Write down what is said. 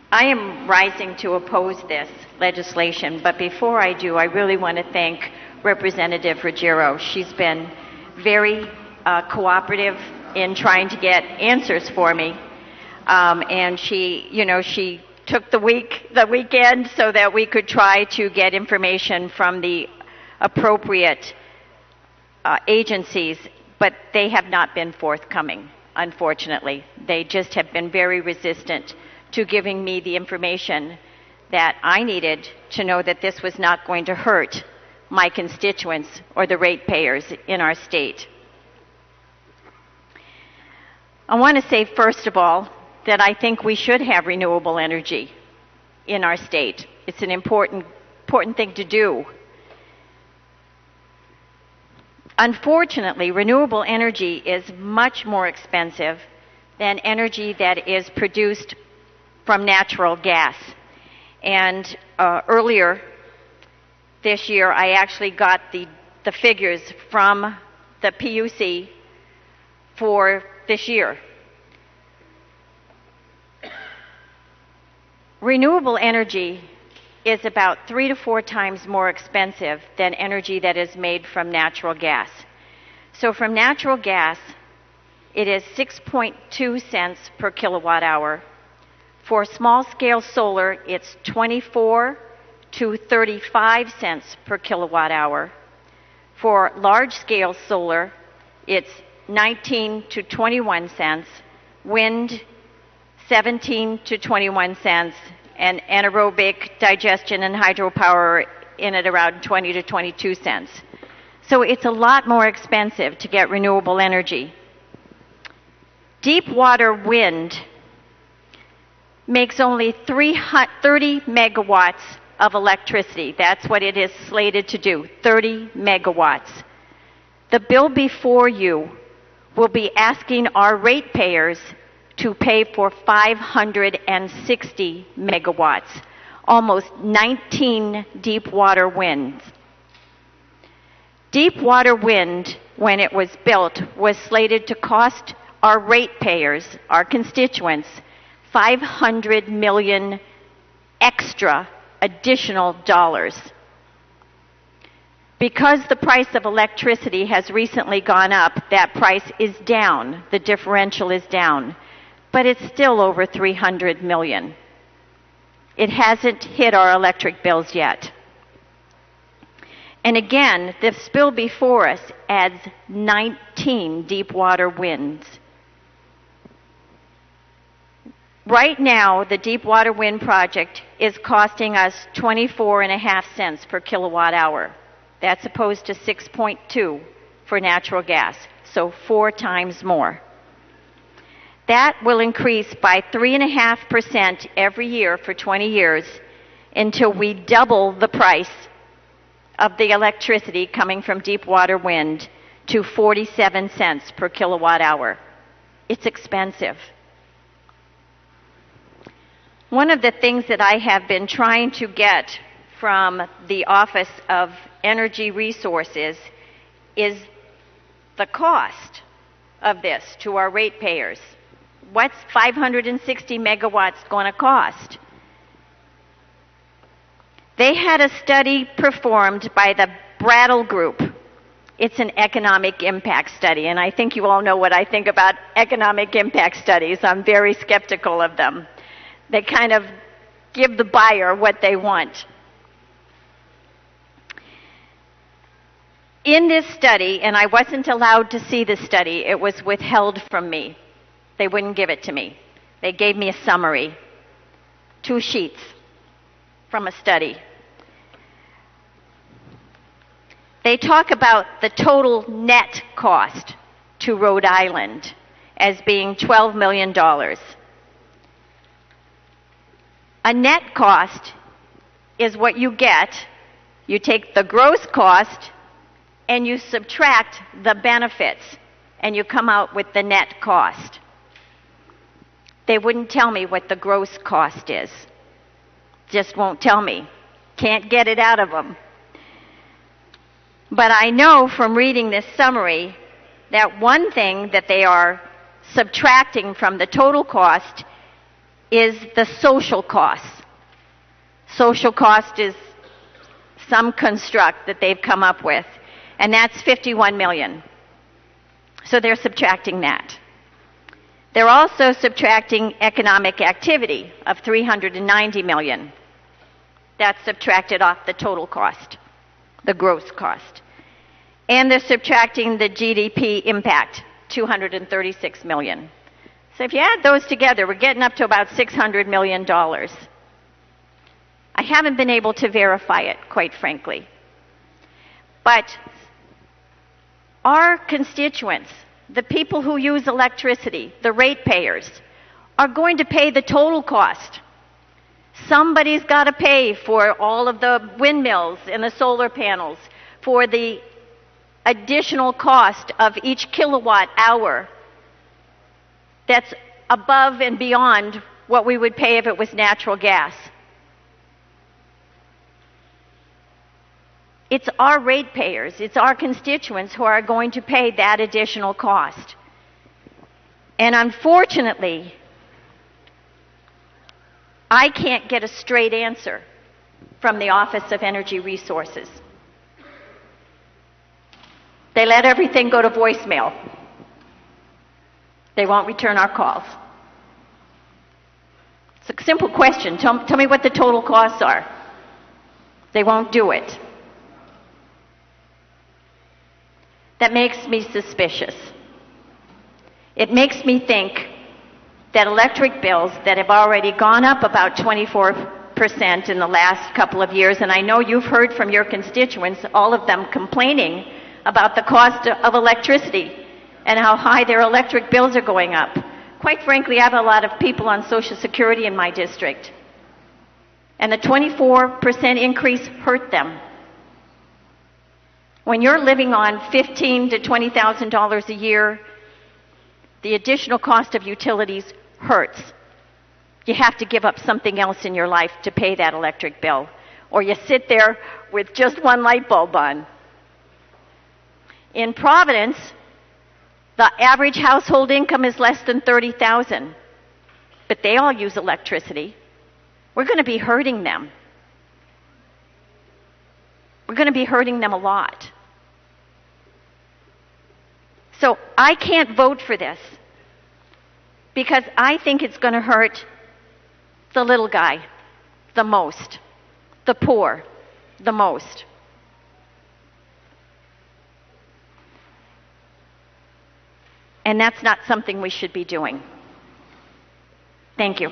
I am rising to oppose this legislation, but before I do, I really want to thank Representative Ruggiero. She's been very cooperative in trying to get answers for me, and she took the weekend so that we could try to get information from the appropriate agencies, but they have not been forthcoming, unfortunately. They just have been very resistant to giving me the information that I needed to know that this was not going to hurt my constituents or the ratepayers in our state. I want to say, first of all, that I think we should have renewable energy in our state. It's an important thing to do. Unfortunately, renewable energy is much more expensive than energy that is produced from natural gas. And earlier this year, I actually got the figures from the PUC for this year. Renewable energy is about 3 to 4 times more expensive than energy that is made from natural gas. So from natural gas, it is 6.2 cents per kilowatt hour. For small-scale solar, it's 24 to 35 cents per kilowatt hour. For large-scale solar, it's 19 to 21 cents, wind 17 to 21 cents, and anaerobic digestion and hydropower in at around 20 to 22 cents. So it's a lot more expensive to get renewable energy. Deep water wind makes only 30 megawatts of electricity. That's what it is slated to do, 30 megawatts. The bill before you will be asking our ratepayers to pay for 560 megawatts, almost 19 deep water winds. Deep water wind, when it was built, was slated to cost our ratepayers, our constituents, $500 million extra additional dollars. Because the price of electricity has recently gone up, that price is down, the differential is down, but it's still over $300 million. It hasn't hit our electric bills yet. And again, this bill before us adds 19 deep water winds. Right now, the Deepwater Wind Project is costing us 24.5 cents per kilowatt hour. That's opposed to 6.2 for natural gas, so 4 times more. That will increase by 3.5% every year for 20 years until we double the price of the electricity coming from Deepwater Wind to 47 cents per kilowatt hour. It's expensive. One of the things that I have been trying to get from the Office of Energy Resources is the cost of this to our ratepayers. What's 560 megawatts going to cost? They had a study performed by the Brattle Group. It's an economic impact study, and I think you all know what I think about economic impact studies. I'm very skeptical of them. They kind of give the buyer what they want. In this study, and I wasn't allowed to see the study, it was withheld from me. They wouldn't give it to me. They gave me a summary, 2 sheets from a study. They talk about the total net cost to Rhode Island as being $12 million. A net cost is what you get. You take the gross cost and you subtract the benefits and you come out with the net cost. They wouldn't tell me what the gross cost is. Just won't tell me. Can't get it out of them. But I know from reading this summary that one thing that they are subtracting from the total cost is the social costs. Social cost is some construct that they've come up with, and that's 51 million. So they're subtracting that. They're also subtracting economic activity of 390 million. That's subtracted off the total cost, the gross cost. And they're subtracting the GDP impact, 236 million. So if you add those together, we're getting up to about $600 million. I haven't been able to verify it, quite frankly. But our constituents, the people who use electricity, the ratepayers, are going to pay the total cost. Somebody's got to pay for all of the windmills and the solar panels, for the additional cost of each kilowatt hour that's above and beyond what we would pay if it was natural gas. It's our ratepayers, it's our constituents who are going to pay that additional cost. And unfortunately, I can't get a straight answer from the Office of Energy Resources. They let everything go to voicemail. They won't return our calls. It's a simple question. Tell me what the total costs are. They won't do it. That makes me suspicious. It makes me think that electric bills that have already gone up about 24% in the last couple of years, and I know you've heard from your constituents, all of them complaining about the cost of electricity and how high their electric bills are going up. Quite frankly, I have a lot of people on Social Security in my district, and the 24% increase hurt them. When you're living on $15,000 to $20,000 a year, the additional cost of utilities hurts. You have to give up something else in your life to pay that electric bill, or you sit there with just one light bulb on. In Providence, the average household income is less than $30,000, but they all use electricity. We're going to be hurting them. We're going to be hurting them a lot. So I can't vote for this because I think it's going to hurt the little guy the most, the poor the most. And that's not something we should be doing. Thank you.